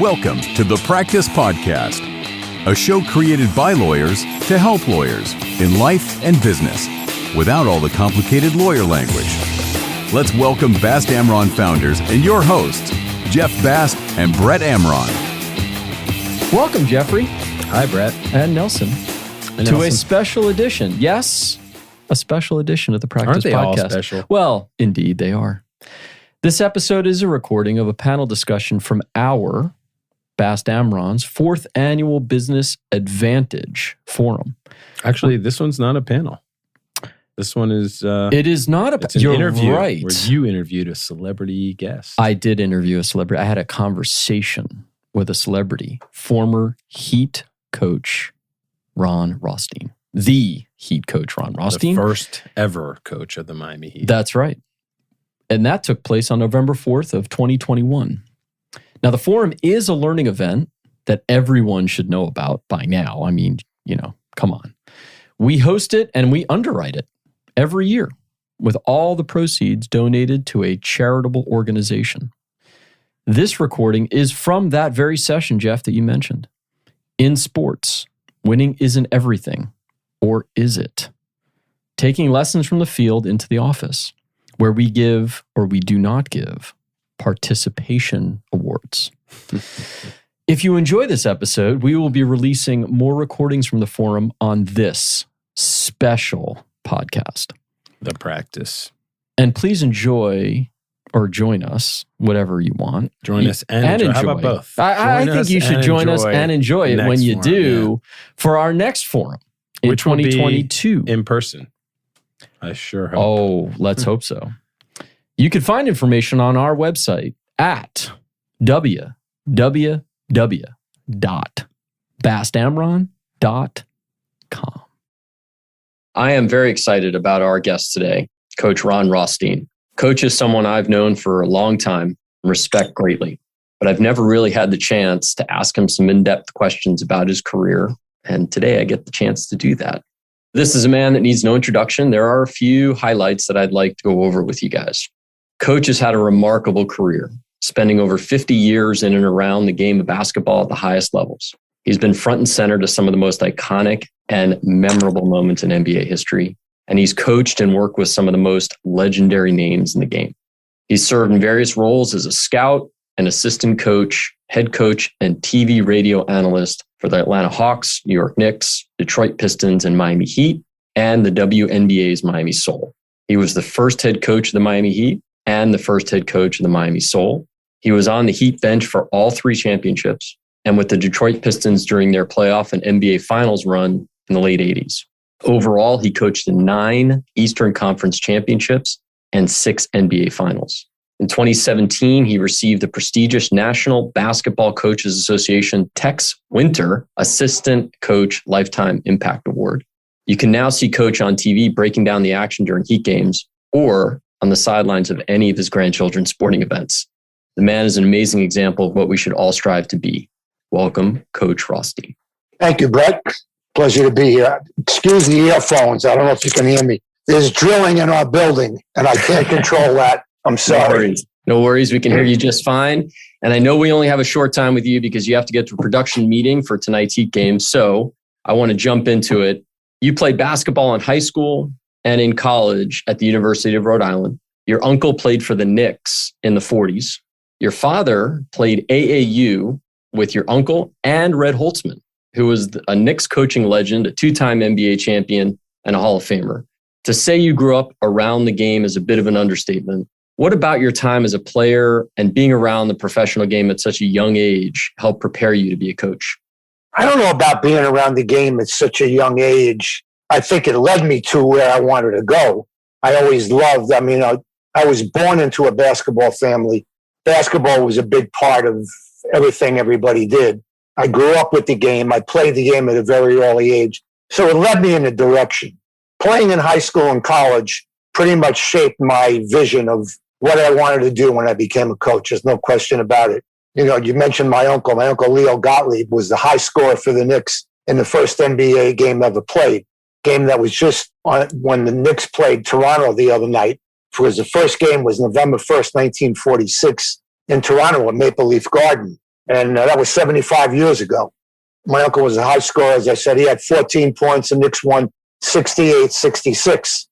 Welcome to the Practice Podcast, a show created by lawyers to help lawyers in life and business without all the complicated lawyer language. Let's welcome Bast Amron founders and your hosts, Jeff Bast and Brett Amron. Welcome, Jeffrey. Hi, Brett. And Nelson. To a special edition. Yes, a special edition of the Practice Podcast. Aren't they all special? Well, indeed they are. This episode is a recording of a panel discussion from our Bast Amron's 4th Annual Business Advantage Forum. Actually, this one's not a panel. This one is... it is not a panel. It's an You're interview right. where you interviewed a celebrity guest. I did interview a celebrity. I had a conversation with a celebrity, former Heat coach Ron Rothstein. The Heat coach Ron Rothstein. The first ever coach of the Miami Heat. That's right. And that took place on November 4th of 2021. Now, the forum is a learning event that everyone should know about by now. I mean, come on. We host it and we underwrite it every year with all the proceeds donated to a charitable organization. This recording is from that very session, Jeff, that you mentioned. In sports, winning isn't everything, or is it? Taking lessons from the field into the office, where we give or we do not give participation awards. If you enjoy this episode, we will be releasing more recordings from the forum on this special podcast. The Practice. And please enjoy or join us, whatever you want. Join us and enjoy. How about both? I think you should join us and enjoy it when you do for our next forum in 2022. In person. I sure hope. Oh, let's hope so. You can find information on our website at www.bastamron.com. I am very excited about our guest today, Coach Ron Rothstein. Coach is someone I've known for a long time and respect greatly, but I've never really had the chance to ask him some in-depth questions about his career, and today I get the chance to do that. This is a man that needs no introduction. There are a few highlights that I'd like to go over with you guys. Coach has had a remarkable career, spending over 50 years in and around the game of basketball at the highest levels. He's been front and center to some of the most iconic and memorable moments in NBA history, and he's coached and worked with some of the most legendary names in the game. He's served in various roles as a scout, an assistant coach, head coach, and TV radio analyst for the Atlanta Hawks, New York Knicks, Detroit Pistons, and Miami Heat, and the WNBA's Miami Soul. He was the first head coach of the Miami Heat and the first head coach of the Miami Soul. He was on the Heat bench for all 3 championships and with the Detroit Pistons during their playoff and NBA Finals run in the late 80s. Overall, he coached in 9 Eastern Conference championships and 6 NBA Finals. In 2017, he received the prestigious National Basketball Coaches Association Tex Winter Assistant Coach Lifetime Impact Award. You can now see Coach on TV breaking down the action during Heat games or on the sidelines of any of his grandchildren's sporting events. The man is an amazing example of what we should all strive to be. Welcome, Coach Rothstein. Thank you, Brett. Pleasure to be here. Excuse the earphones. I don't know if you can hear me. There's drilling in our building, and I can't control that. I'm sorry. No worries. We can hear you just fine. And I know we only have a short time with you because you have to get to a production meeting for tonight's Heat game. So I want to jump into it. You played basketball in high school and in college at the University of Rhode Island. Your uncle played for the Knicks in the 40s. Your father played AAU with your uncle and Red Holtzman, who was a Knicks coaching legend, a 2-time NBA champion, and a Hall of Famer. To say you grew up around the game is a bit of an understatement. What about your time as a player and being around the professional game at such a young age helped prepare you to be a coach? I don't know about being around the game at such a young age. I think it led me to where I wanted to go. I always loved, I was born into a basketball family. Basketball was a big part of everything everybody did. I grew up with the game. I played the game at a very early age. So it led me in a direction. Playing in high school and college pretty much shaped my vision of what I wanted to do when I became a coach. There's no question about it. You mentioned my uncle. My uncle Leo Gottlieb was the high scorer for the Knicks in the first NBA game ever played. Game that was just on when the Knicks played Toronto the other night. Because the first game was November 1st, 1946 in Toronto at Maple Leaf Garden. And that was 75 years ago. My uncle was a high scorer. As I said, he had 14 points. The Knicks won 68-66.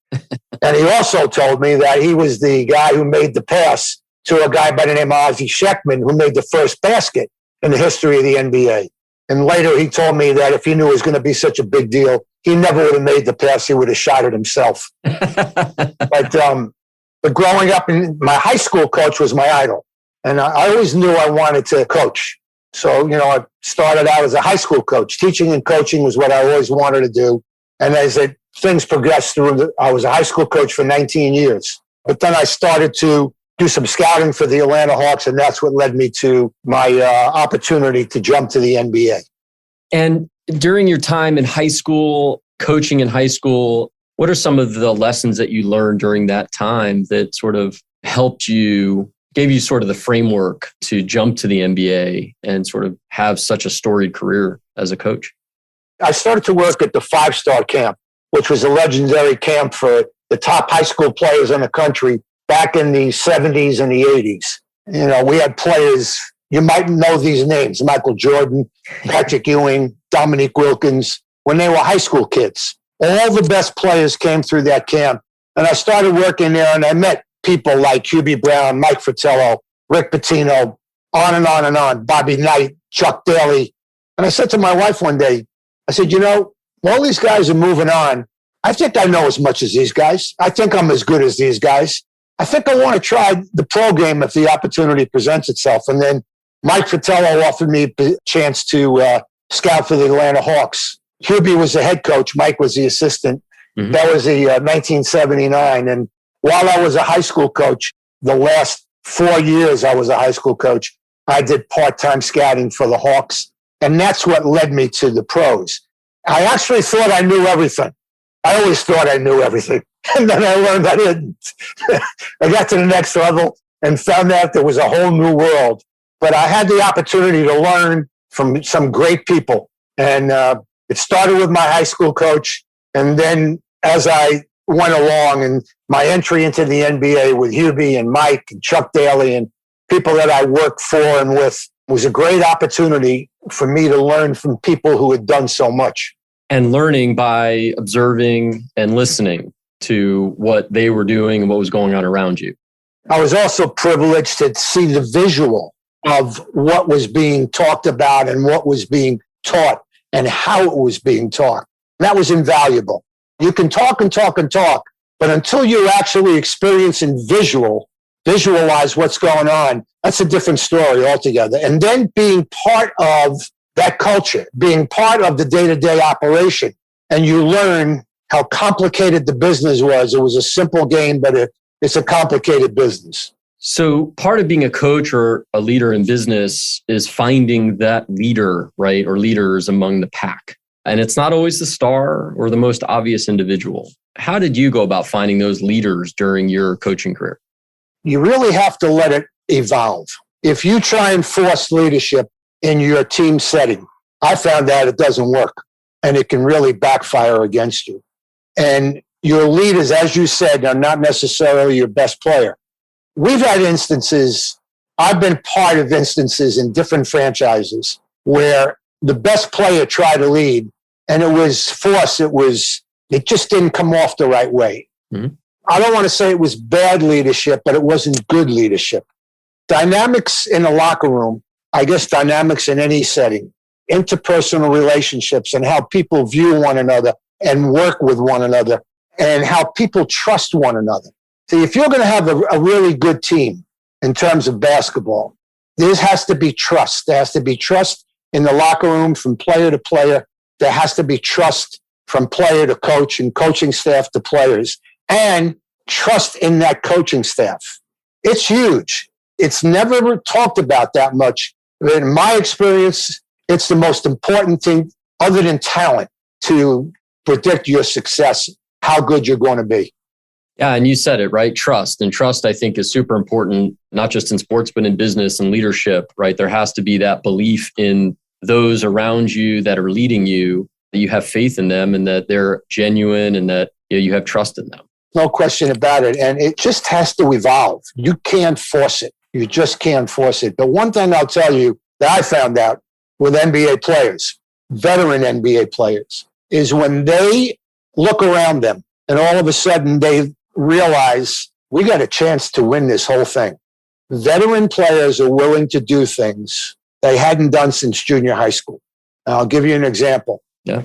And he also told me that he was the guy who made the pass to a guy by the name of Ozzie Sheckman, who made the first basket in the history of the NBA. And later he told me that if he knew it was going to be such a big deal, he never would have made the pass. He would have shot it himself. But growing up, my high school coach was my idol. And I always knew I wanted to coach. So, I started out as a high school coach. Teaching and coaching was what I always wanted to do. And as things progressed through, I was a high school coach for 19 years. But then I started to do some scouting for the Atlanta Hawks, and that's what led me to my opportunity to jump to the NBA. And during your time in high school, coaching in high school, what are some of the lessons that you learned during that time that sort of helped you, gave you sort of the framework to jump to the NBA and sort of have such a storied career as a coach? I started to work at the 5-Star Camp, which was a legendary camp for the top high school players in the country back in the 70s and the 80s. We had players, you might know these names, Michael Jordan, Patrick Ewing, Dominique Wilkins, when they were high school kids. All the best players came through that camp. And I started working there, and I met people like Hubie Brown, Mike Fratello, Rick Pitino, on and on and on, Bobby Knight, Chuck Daly. And I said to my wife one day, I said, all these guys are moving on. I think I know as much as these guys. I think I'm as good as these guys. I think I want to try the pro game if the opportunity presents itself. And then Mike Fratello offered me a chance to scout for the Atlanta Hawks. Hubie was the head coach. Mike was the assistant. Mm-hmm. That was the 1979. And while I was a high school coach, the last 4 years I was a high school coach, I did part-time scouting for the Hawks. And that's what led me to the pros. I actually thought I knew everything. I always thought I knew everything. And then I learned I didn't. I got to the next level and found out there was a whole new world. But I had the opportunity to learn from some great people. And it started with my high school coach. And then as I went along and my entry into the NBA with Hubie and Mike and Chuck Daly and people that I worked for and with was a great opportunity for me to learn from people who had done so much. And learning by observing and listening to what they were doing and what was going on around you. I was also privileged to see the visual of what was being talked about and what was being taught and how it was being taught. That was invaluable. You can talk and talk and talk, but until you actually experience and visualize what's going on, that's a different story altogether. And then being part of that culture, being part of the day-to-day operation, and you learn how complicated the business was. It was a simple game, but it's a complicated business. So part of being a coach or a leader in business is finding that leader, right? Or leaders among the pack. And it's not always the star or the most obvious individual. How did you go about finding those leaders during your coaching career? You really have to let it evolve. If you try and force leadership in your team setting, I found that it doesn't work and it can really backfire against you. And your leaders, as you said, are not necessarily your best player. We've had instances, I've been part of instances in different franchises where the best player tried to lead and it was forced. It just didn't come off the right way. Mm-hmm. I don't want to say it was bad leadership, but it wasn't good leadership. Dynamics in the locker room, I guess dynamics in any setting, interpersonal relationships and how people view one another and work with one another and how people trust one another. See, if you're going to have a really good team in terms of basketball, there has to be trust. There has to be trust in the locker room from player to player. There has to be trust from player to coach and coaching staff to players, and trust in that coaching staff. It's huge. It's never talked about that much. In my experience, it's the most important thing other than talent to predict your success, how good you're going to be. Yeah, and you said it, right? Trust. And trust, I think, is super important, not just in sports, but in business and leadership, right? There has to be that belief in those around you that are leading you, that you have faith in them and that they're genuine and that you have trust in them. No question about it. And it just has to evolve. You can't force it. You just can't force it. But one thing I'll tell you, that I found out with NBA players, veteran NBA players, is when they look around them and all of a sudden they realize we got a chance to win this whole thing. Veteran players are willing to do things they hadn't done since junior high school. I'll give you an example. Yeah.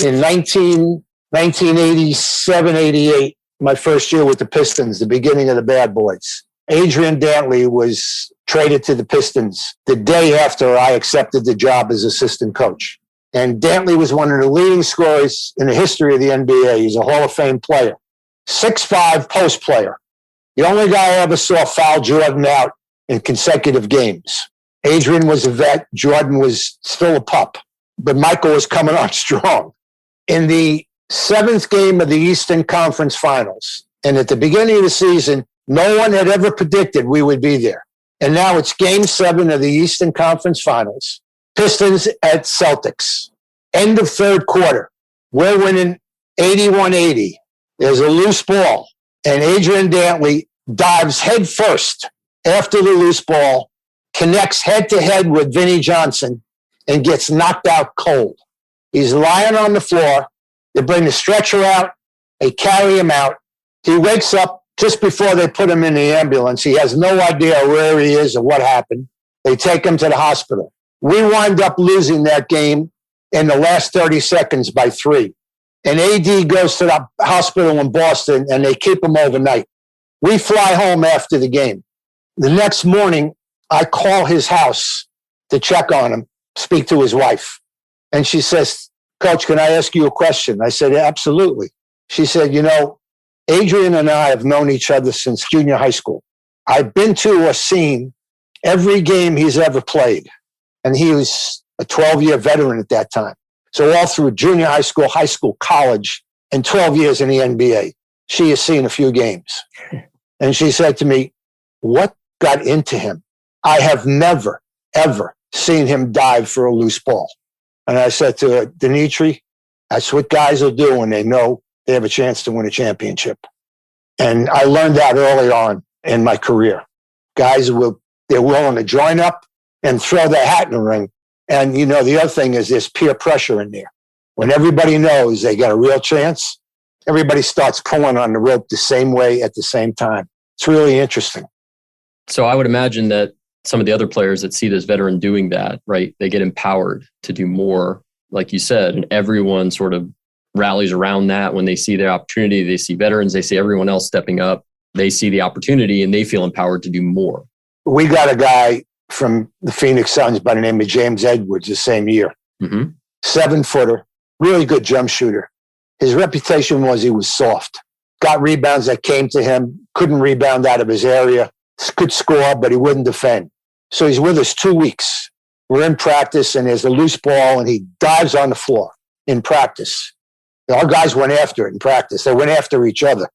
In 1987, 88, my first year with the Pistons, the beginning of the Bad Boys, Adrian Dantley was traded to the Pistons the day after I accepted the job as assistant coach. And Dantley was one of the leading scorers in the history of the NBA. He's a Hall of Fame player. 6'5" post player. The only guy I ever saw foul Jordan out in consecutive games. Adrian was a vet. Jordan was still a pup. But Michael was coming on strong. In the 7th game of the Eastern Conference Finals, and at the beginning of the season, no one had ever predicted we would be there. And now it's Game 7 of the Eastern Conference Finals. Pistons at Celtics. End of third quarter. We're winning 81-80. There's a loose ball, and Adrian Dantley dives head first after the loose ball, connects head-to-head with Vinnie Johnson, and gets knocked out cold. He's lying on the floor. They bring the stretcher out. They carry him out. He wakes up just before they put him in the ambulance. He has no idea where he is or what happened. They take him to the hospital. We wind up losing that game in the last 30 seconds by 3. And AD goes to the hospital in Boston, and they keep him overnight. We fly home after the game. The next morning, I call his house to check on him, speak to his wife. And she says, Coach, can I ask you a question? I said, absolutely. She said, you know, Adrian and I have known each other since junior high school. I've been to or seen every game he's ever played. And he was a 12-year veteran at that time. So all through junior high school, college, and 12 years in the NBA, she has seen a few games. And she said to me, what got into him? I have never, ever seen him dive for a loose ball. And I said to her, Dimitri, that's what guys will do when they know they have a chance to win a championship. And I learned that early on in my career. Guys they're willing to join up and throw their hat in the ring. And, you know, the other thing is there's peer pressure in there. When everybody knows they got a real chance, everybody starts pulling on the rope the same way at the same time. It's really interesting. So I would imagine that some of the other players that see this veteran doing that, right, they get empowered to do more, like you said, and everyone sort of rallies around that when they see their opportunity. They see veterans, they see everyone else stepping up, they see the opportunity, and they feel empowered to do more. We got a guy from the Phoenix Suns by the name of James Edwards the same year. 7-footer, really good jump shooter. His reputation was he was soft. Got rebounds that came to him, couldn't rebound out of his area, could score, but he wouldn't defend. So he's with us 2 weeks. We're in practice, and there's a loose ball, and he dives on the floor in practice. Our guys went after it in practice. They went after each other.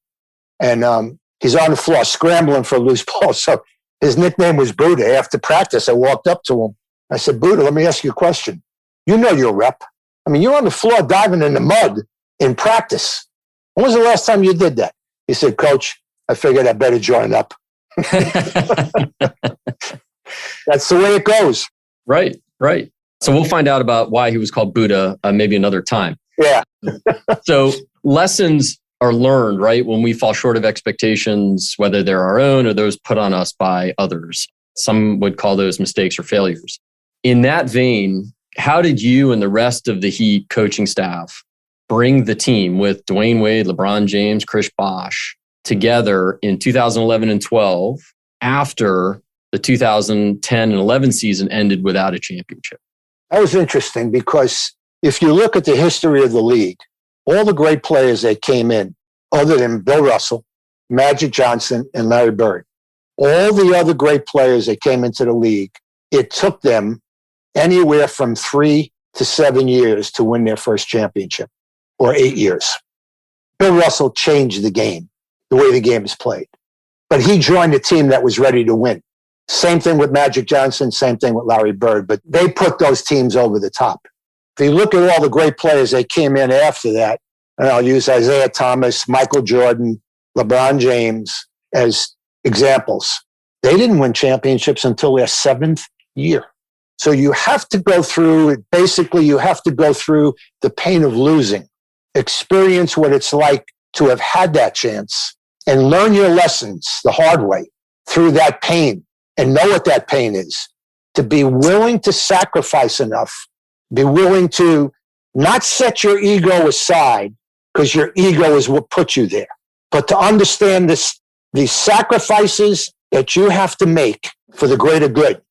And he's on the floor scrambling for a loose ball. So his nickname was Buddha. After practice, I walked up to him. I said, Buddha, let me ask you a question. You know your rep. I mean, you're on the floor diving in the mud in practice. When was the last time you did that? He said, Coach, I figured I better join up. That's the way it goes. Right. So we'll find out about why he was called Buddha maybe another time. Yeah. So lessons are learned, right? When we fall short of expectations, whether they're our own or those put on us by others. Some would call those mistakes or failures. In that vein, how did you and the rest of the Heat coaching staff bring the team with Dwayne Wade, LeBron James, Chris Bosh together in 2011 and 12 after the 2010 and 11 season ended without a championship? That was interesting because if you look at the history of the league, all the great players that came in, other than Bill Russell, Magic Johnson, and Larry Bird, all the other great players that came into the league, it took them anywhere from 3 to 7 years to win their first championship, or 8 years. Bill Russell changed the game, the way the game is played. But he joined a team that was ready to win. Same thing with Magic Johnson, same thing with Larry Bird, but they put those teams over the top. If you look at all the great players that came in after that, and I'll use Isaiah Thomas, Michael Jordan, LeBron James as examples, they didn't win championships until their 7th year. So you have to go through, basically you have to go through the pain of losing, experience what it's like to have had that chance and learn your lessons the hard way through that pain and know what that pain is. To be willing to sacrifice enough, be willing to not set your ego aside because your ego is what put you there, but to understand these sacrifices that you have to make for the greater good.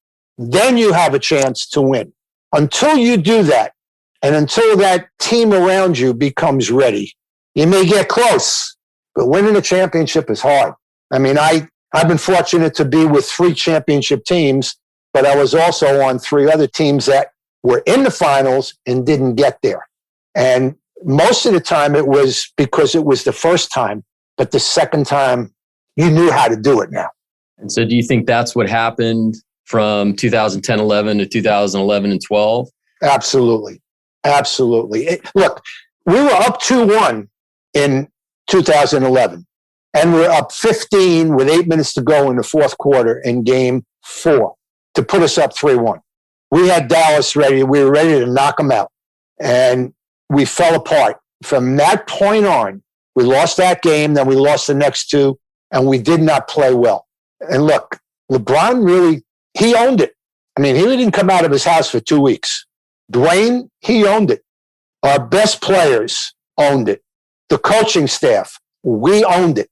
Then you have a chance to win. Until you do that, and until that team around you becomes ready, you may get close, but winning a championship is hard. I mean, I've been fortunate to be with 3 championship teams, but I was also on 3 other teams that were in the finals and didn't get there. And most of the time it was because it was the first time, but the second time you knew how to do it now. And so do you think that's what happened from 2010-11 to 2011 and 12? Absolutely. Absolutely. Look, we were up 2-1 in 2011, and we're up 15 with 8 minutes to go in the fourth quarter in game 4 to put us up 3-1. We had Dallas ready. We were ready to knock them out, and we fell apart. From that point on, we lost that game, then we lost the next 2, and we did not play well. And look, LeBron really, he owned it. I mean, he didn't come out of his house for 2 weeks. Dwayne, he owned it. Our best players owned it. The coaching staff, we owned it.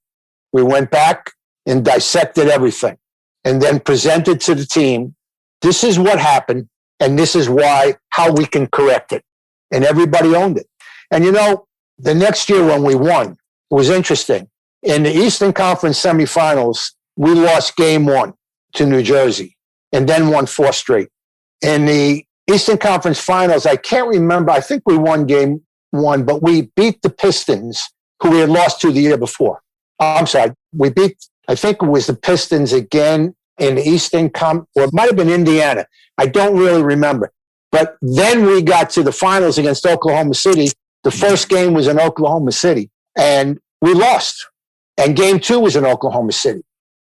We went back and dissected everything and then presented to the team, this is what happened, and this is how we can correct it. And everybody owned it. And you know, the next year when we won, it was interesting. In the Eastern Conference semifinals, we lost game 1 to New Jersey and then won 4 straight. In the Eastern Conference finals, I can't remember. I think we won game 1, but we beat the Pistons, who we had lost to the year before. I'm sorry. I think it was the Pistons again in the Eastern Conference, or it might have been Indiana. I don't really remember. But then we got to the finals against Oklahoma City. The first game was in Oklahoma City, and we lost. And game 2 was in Oklahoma City.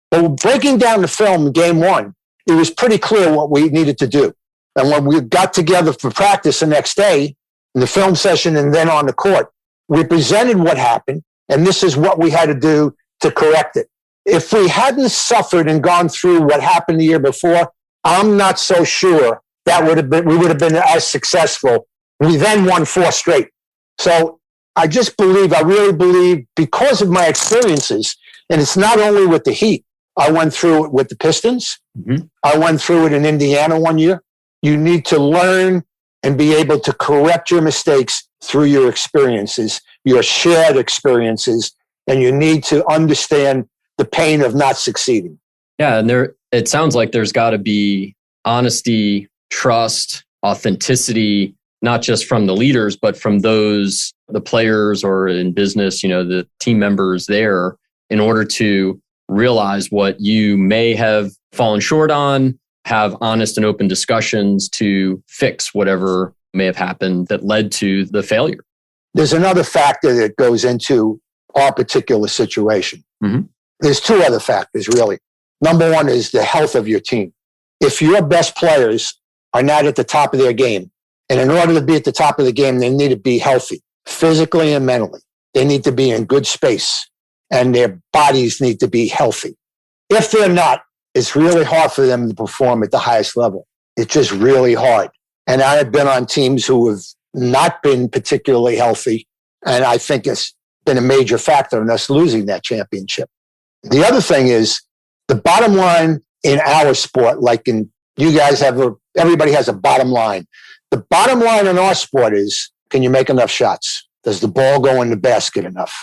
But breaking down the film in game 1, it was pretty clear what we needed to do. And when we got together for practice the next day, in the film session and then on the court, we presented what happened, and this is what we had to do to correct it. If we hadn't suffered and gone through what happened the year before, I'm not so sure we would have been as successful. We then won 4 straight. So I really believe, because of my experiences, and it's not only with the Heat, I went through it with the Pistons. Mm-hmm. I went through it in Indiana one year. You need to learn and be able to correct your mistakes through your experiences, your shared experiences, and you need to understand the pain of not succeeding. Yeah, and it sounds like there's got to be honesty, trust, authenticity, not just from the leaders, but from the players or in business, the team members there, in order to realize what you may have fallen short on, have honest and open discussions to fix whatever may have happened that led to the failure. There's another factor that goes into our particular situation. Mm-hmm. There's 2 other factors, really. Number 1 is the health of your team. If your best players are not at the top of their game, and in order to be at the top of the game, they need to be healthy, physically and mentally. They need to be in good space, and their bodies need to be healthy. If they're not, it's really hard for them to perform at the highest level. It's just really hard. And I have been on teams who have not been particularly healthy, and I think it's been a major factor in us losing that championship. The other thing is, the bottom line in our sport, like in you guys everybody has a bottom line. The bottom line in our sport is, can you make enough shots? Does the ball go in the basket enough?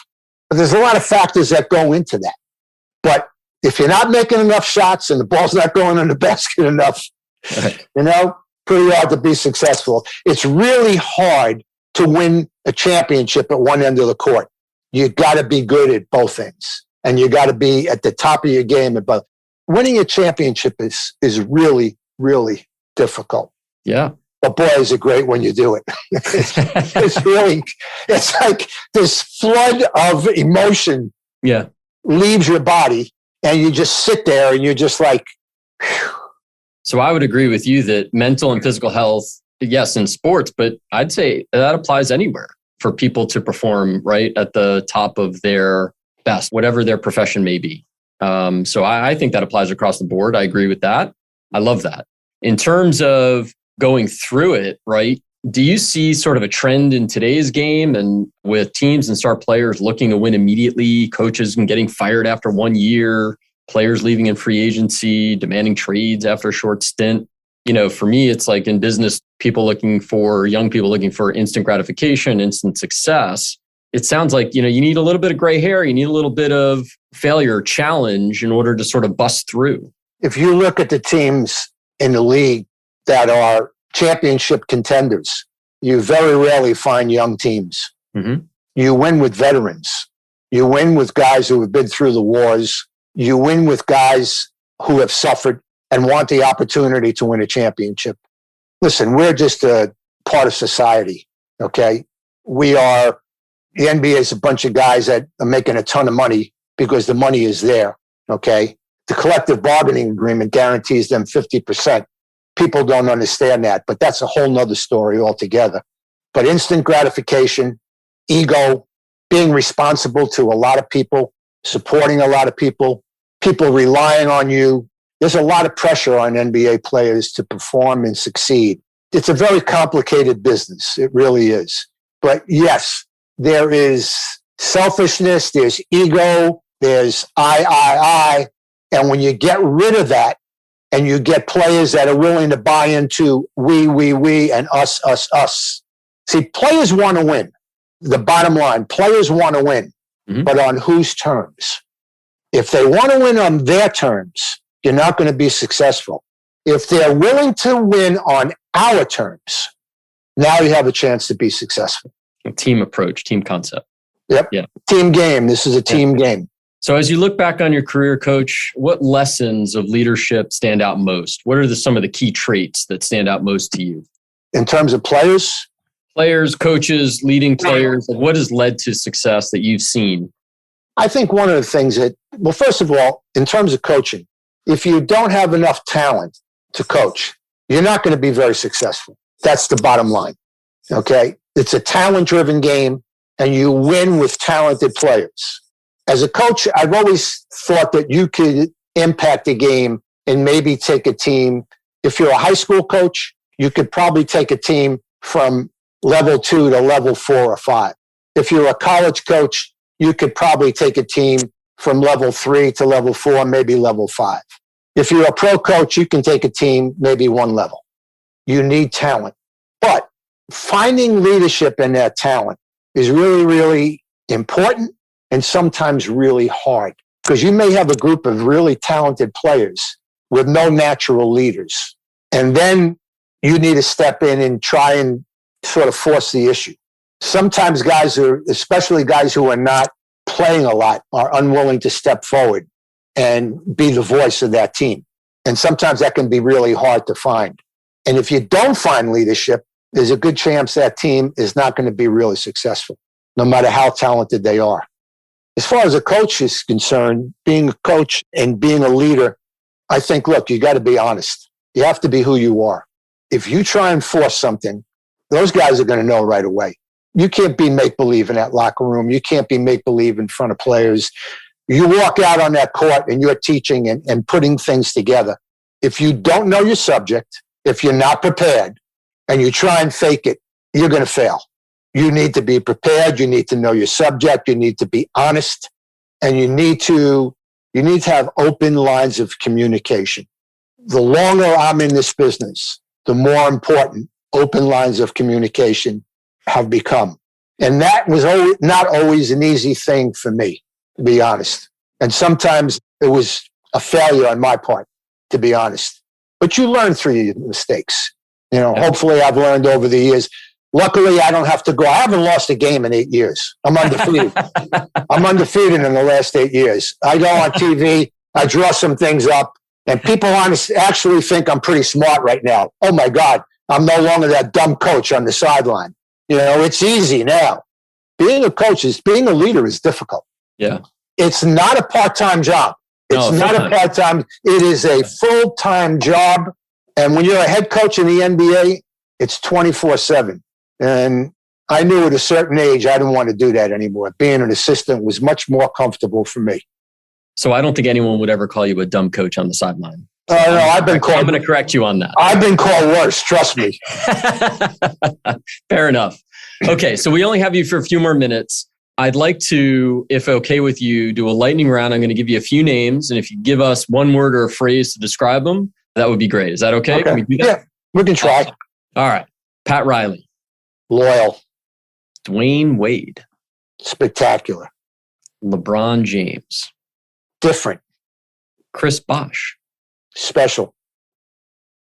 But there's a lot of factors that go into that. But if you're not making enough shots and the ball's not going in the basket enough, pretty hard to be successful. It's really hard to win a championship at one end of the court. You got to be good at both ends, and you got to be at the top of your game at both. Winning a championship is really, really difficult. Yeah. But boy, is it great when you do it. It's like this flood of emotion leaves your body, and you just sit there and you're just like, whew. So I would agree with you that mental and physical health, yes, in sports, but I'd say that applies anywhere for people to perform right at the top of their best, whatever their profession may be. So I think that applies across the board. I agree with that. I love that. In terms of going through it, right? Do you see sort of a trend in today's game and with teams and star players looking to win immediately, coaches getting fired after 1 year, players leaving in free agency, demanding trades after a short stint? For me, it's like in business, young people looking for instant gratification, instant success. It sounds like, you need a little bit of gray hair, you need a little bit of failure, challenge in order to sort of bust through. If you look at the teams in the league that are championship contenders, you very rarely find young teams. Mm-hmm. You win with veterans. You win with guys who have been through the wars. You win with guys who have suffered and want the opportunity to win a championship. Listen, we're just a part of society, okay? The NBA is a bunch of guys that are making a ton of money because the money is there, okay? The collective bargaining agreement guarantees them 50%. People don't understand that, but that's a whole nother story altogether. But instant gratification, ego, being responsible to a lot of people, supporting a lot of people relying on you. There's a lot of pressure on NBA players to perform and succeed. It's a very complicated business. It really is. But yes, there is selfishness, there's ego, there's I. And when you get rid of that and you get players that are willing to buy into we, and us. See, players want to win. The bottom line, players want to win, but on whose terms? If they want to win on their terms, you're not going to be successful. If they're willing to win on our terms, now you have a chance to be successful. A team approach, team concept. Yep. Yeah. Team game. This is a team game. So as you look back on your career, Coach, what lessons of leadership stand out most? What are some of the key traits that stand out most to you? In terms of players? Players, coaches, leading players, what has led to success that you've seen? I think one of the things first of all, in terms of coaching, if you don't have enough talent to coach, you're not going to be very successful. That's the bottom line. Okay? It's a talent-driven game, and you win with talented players. As a coach, I've always thought that you could impact a game and maybe take a team. If you're a high school coach, you could probably take a team from level 2 to level 4 or 5. If you're a college coach, you could probably take a team from level 3 to level 4, maybe level 5. If you're a pro coach, you can take a team maybe one level. You need talent. But finding leadership in that talent is really, really important and sometimes really hard, because you may have a group of really talented players with no natural leaders. And then you need to step in and try and sort of force the issue. Sometimes especially guys who are not playing a lot, are unwilling to step forward and be the voice of that team. And sometimes that can be really hard to find. And if you don't find leadership, there's a good chance that team is not going to be really successful, no matter how talented they are. As far as a coach is concerned, being a coach and being a leader, I think, look, you got to be honest. You have to be who you are. If you try and force something, those guys are going to know right away. You can't be make-believe in that locker room. You can't be make-believe in front of players. You walk out on that court and you're teaching and putting things together. If you don't know your subject, if you're not prepared, and you try and fake it, you're going to fail. You need to be prepared. You need to know your subject. You need to be honest. And you need to have open lines of communication. The longer I'm in this business, the more important open lines of communication have become. And that was not always an easy thing for me, to be honest. And sometimes it was a failure on my part, to be honest. But you learn through your mistakes. Hopefully I've learned over the years. Luckily, I don't have to go. I haven't lost a game in 8 years. I'm undefeated. I'm undefeated in the last 8 years. I go on TV, I draw some things up, and people actually think I'm pretty smart right now. Oh my God, I'm no longer that dumb coach on the sideline. It's easy now. Being a leader is difficult. Yeah. It's not a part-time job. It's not a part-time. It is a full-time job. And when you're a head coach in the NBA, it's 24/7. And I knew at a certain age, I didn't want to do that anymore. Being an assistant was much more comfortable for me. So I don't think anyone would ever call you a dumb coach on the sideline. No, I've been called. I'm going to correct you on that. I've been called worse. Trust me. Fair enough. Okay, so we only have you for a few more minutes. I'd like to, if okay with you, do a lightning round. I'm going to give you a few names, and if you give us one word or a phrase to describe them, that would be great. Is that okay? Can we do that? Yeah, we can try. All right. Pat Riley. Loyal. Dwayne Wade. Spectacular. LeBron James. Different. Chris Bosh. Special.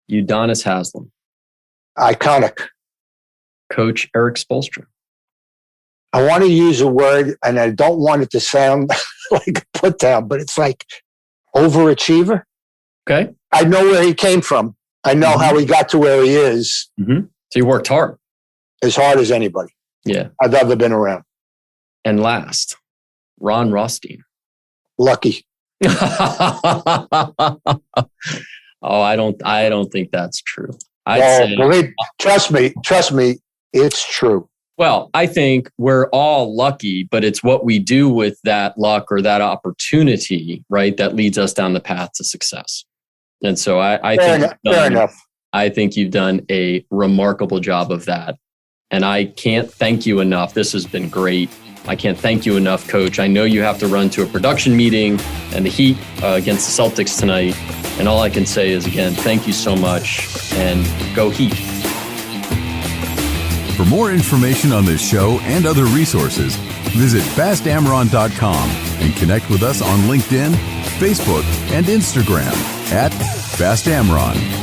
Udonis Haslem. Iconic. Coach Eric Spoelstra. I want to use a word, and I don't want it to sound like a put down, but it's like overachiever. Okay. I know where he came from. I know how he got to where he is. Mm-hmm. So you worked hard. As hard as anybody. Yeah. I've ever been around. And last, Ron Rothstein. Lucky. Oh, I don't think that's true. Trust me, it's true. Well, I think we're all lucky, but it's what we do with that luck or that opportunity, right, that leads us down the path to success. And so fair enough. I think you've done a remarkable job of that. And I can't thank you enough. This has been great. I can't thank you enough, Coach. I know you have to run to a production meeting and the Heat against the Celtics tonight. And all I can say is, again, thank you so much and go Heat. For more information on this show and other resources, visit bastamron.com and connect with us on LinkedIn, Facebook, and Instagram @Bast Amron.